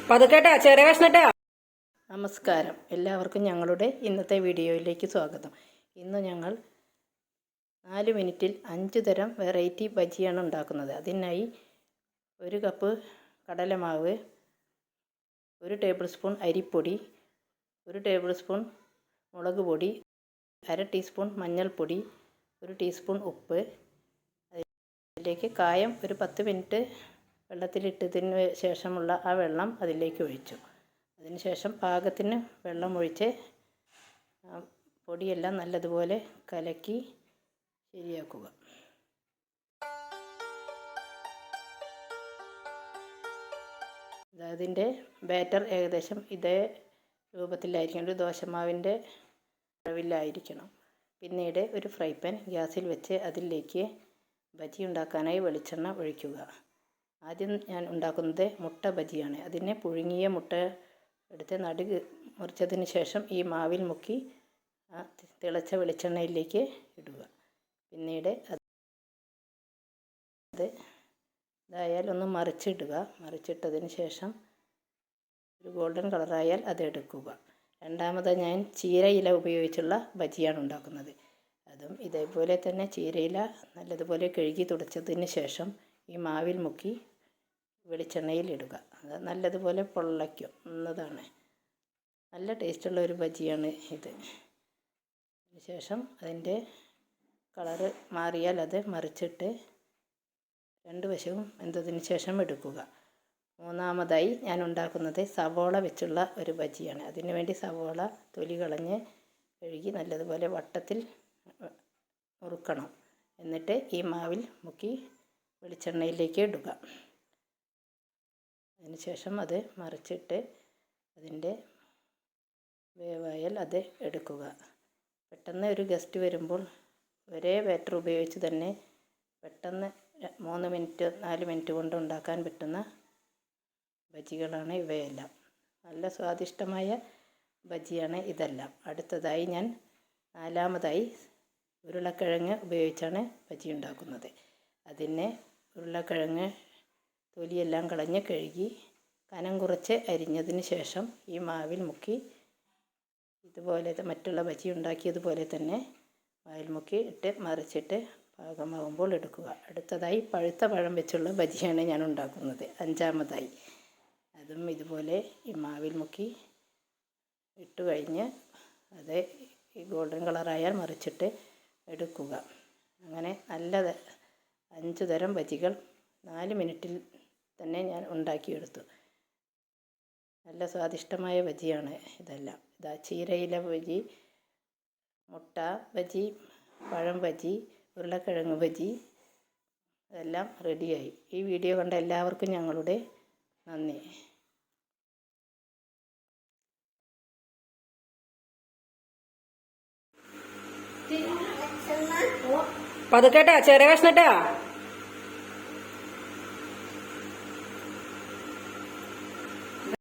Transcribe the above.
പതുക്കേട്ടാ, ചെറിയ കഷ്ണട്ടാ. നമസ്കാരം, എല്ലാവർക്കും ഞങ്ങളുടെ ഇന്നത്തെ വീഡിയോയിലേക്ക് സ്വാഗതം. ഇന്ന് ഞങ്ങൾ 4 മിനിറ്റിൽ 5 തരം വെറൈറ്റി ബജിയാണ് ഉണ്ടാക്കുന്നത്. അതിനായി 1 കപ്പ് കടലമാവ്, 1 ടേബിൾ സ്പൂൺ അരിപ്പൊടി, 1 ടേബിൾ സ്പൂൺ മുളക് പൊടി, 1/2 ടീസ്പൂൺ മഞ്ഞൾപ്പൊടി, 1 ടീസ്പൂൺ ഉപ്പ്. അതിലേക്ക് കായം ഒരു 10 മിനിറ്റ് വെള്ളത്തിലിട്ടതിന് ശേഷമുള്ള ആ വെള്ളം അതിലേക്ക് ഒഴിച്ചു. അതിനുശേഷം പാകത്തിന് വെള്ളം ഒഴിച്ച് പൊടിയെല്ലാം നല്ലതുപോലെ കലക്കി ശരിയാക്കുക. അതിൻ്റെ ബാറ്റർ ഏകദേശം ഇതേ രൂപത്തിലായിരിക്കണം, ഒരു ദോശമാവിൻ്റെ അളവിലായിരിക്കണം. പിന്നീട് ഒരു ഫ്രൈ പാൻ ഗ്യാസിൽ വെച്ച് അതിലേക്ക് ബജി ഉണ്ടാക്കാനായി വെളിച്ചെണ്ണ ഒഴിക്കുക. ആദ്യം ഞാൻ ഉണ്ടാക്കുന്നത് മുട്ട ബജിയാണ്. അതിനെ പുഴുങ്ങിയ മുട്ട എടുത്ത് നടുക് മുറിച്ചതിന് ശേഷം ഈ മാവിൽ മുക്കി തിളച്ച വെളിച്ചെണ്ണയിലേക്ക് ഇടുക. പിന്നീട് ഇതായാൽ ഒന്ന് മറിച്ചിടുക. മറിച്ചിട്ടതിന് ശേഷം ഒരു ഗോൾഡൻ കളറായാൽ അത് എടുക്കുക. രണ്ടാമത് ഞാൻ ചീരയില ഉപയോഗിച്ചുള്ള ബജിയാണ് ഉണ്ടാക്കുന്നത്. അതും ഇതേപോലെ തന്നെ ചീരയില നല്ലതുപോലെ കഴുകി തുടച്ചതിന് ശേഷം ഈ മാവിൽ മുക്കി വെളിച്ചെണ്ണയിൽ ഇടുക. അത് നല്ലതുപോലെ പൊള്ളയ്ക്കുന്നതാണ്. നല്ല ടേസ്റ്റുള്ള ഒരു ബജിയാണ് ഇത്. അതിനുശേഷം അതിൻ്റെ കളറ് മാറിയാൽ അത് മറിച്ചിട്ട് 2 വശവും വെന്തതിന് ശേഷം എടുക്കുക. മൂന്നാമതായി ഞാൻ ഉണ്ടാക്കുന്നത് സവോള വെച്ചുള്ള ഒരു ബജിയാണ്. അതിനു വേണ്ടി സവോള തൊലി കളഞ്ഞ് കഴുകി നല്ലതുപോലെ വട്ടത്തിൽ മുറുക്കണം. എന്നിട്ട് ഈ മാവിൽ മുക്കി വെളിച്ചെണ്ണയിലേക്ക് ഇടുക. അതിനുശേഷം അത് മറിച്ചിട്ട് അതിൻ്റെ വേവായാൽ അത് എടുക്കുക. പെട്ടെന്ന് ഒരു ഗസ്റ്റ് വരുമ്പോൾ ഒരേ ബാറ്റർ ഉപയോഗിച്ച് തന്നെ പെട്ടെന്ന് 3 മിനിറ്റ് 4 മിനിറ്റ് കൊണ്ട് ഉണ്ടാക്കാൻ പറ്റുന്ന ബജികളാണ് ഇവയെല്ലാം. നല്ല സ്വാദിഷ്ടമായ ബജിയാണ് ഇതെല്ലാം. അടുത്തതായി ഞാൻ 4മതായി ഉരുളക്കിഴങ്ങ് ഉപയോഗിച്ചാണ് ബജി ഉണ്ടാക്കുന്നത്. അതിനെ ഉരുളക്കിഴങ്ങ് തൊലിയെല്ലാം കളഞ്ഞ് കഴുകി കനം കുറച്ച് അരിഞ്ഞതിന് ശേഷം ഈ മാവിൽ മുക്കി ഇതുപോലെ മറ്റുള്ള ബജി ഉണ്ടാക്കിയതുപോലെ തന്നെ മാവിൽ മുക്കി ഇട്ട് മറിച്ചിട്ട് പാകമാകുമ്പോൾ എടുക്കുക. അടുത്തതായി പഴുത്ത പഴം വെച്ചുള്ള ബജിയാണ് ഞാൻ ഉണ്ടാക്കുന്നത്. 5മതായി അതും ഇതുപോലെ ഈ മാവിൽ മുക്കി ഇട്ട് കഴിഞ്ഞ് അത് ഈ ഗോൾഡൻ കളറായാൽ മറിച്ചിട്ട് എടുക്കുക. അങ്ങനെ നല്ല 5 തരം ബജികൾ 4 മിനിറ്റിൽ തന്നെ ഞാൻ ഉണ്ടാക്കിയെടുത്തു. നല്ല സ്വാദിഷ്ടമായ ബജിയാണ് ഇതെല്ലാം. ഇതാ ചീരയില ബജി, മുട്ട ബജി, പഴം ബജി, ഉരുളക്കിഴങ്ങ് ബജി ഇതെല്ലാം റെഡിയായി. ഈ വീഡിയോ കണ്ട എല്ലാവർക്കും ഞങ്ങളുടെ നന്ദി. പതുക്കേട്ടാ, ചെറിയ കഷ്ണട്ടാ.